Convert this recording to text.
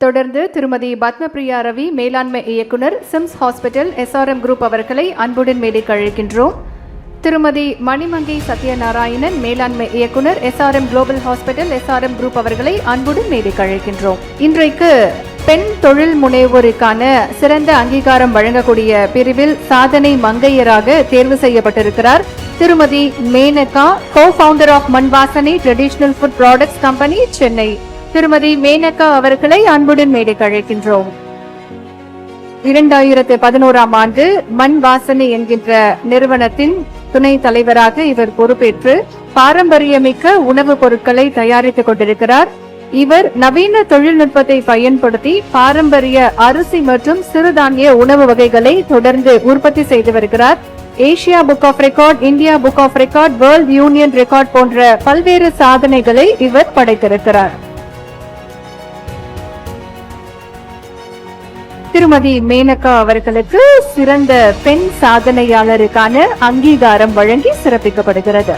தொடர்ந்து திருமதி பத்மபிரியா ரவி, மேலாண்மை இயக்குனர், சிம்ஸ் ஹாஸ்பிட்டல், SRM குரூப் அவர்களை அன்புடன் மேடைக்கு அழைக்கின்றோம். திருமதி மணிமங்கை சத்யநாராயணன், மேலாண்மை இயக்குனர், SRM global hospital, SRM group அவர்களை அன்புடன் மேடைக்கு அழைக்கின்றோம். இன்றைக்கு பெண் தொழில் முனைவோருக்கான சிறந்த அங்கீகாரம் வழங்கக்கூடிய பிரிவில் சாதனை மங்கையராக தேர்வு செய்யப்பட்டிருக்கிறார் திருமதி Menaka, co-founder of Manvasanai traditional food products company, Chennai. திருமதி மேனகா அவர்களை அன்புடன் மேடைக்கு அழைக்கின்றோம். 2011ஆம் ஆண்டு மண் வாசனை என்கின்ற நிறுவனத்தின் துணை தலைவராக இவர் பொறுப்பேற்று பாரம்பரியமிக்க உணவுப் பொருட்களை தயாரித்துக் கொண்டிருக்கிறார். இவர் நவீன தொழில்நுட்பத்தை பயன்படுத்தி பாரம்பரிய அரிசி மற்றும் சிறுதானிய உணவு வகைகளை தொடர்ந்து உற்பத்தி செய்து வருகிறார். Asia book of record, India book of record, world union record போன்ற பல்வேறு சாதனைகளை இவர் படைத்திருக்கிறார். திருமதி மேனகா அவர்களுக்கு சிறந்த பெண் சாதனையாளருக்கான அங்கீகாரம் வழங்கி சிறப்பிக்கப்படுகிறது.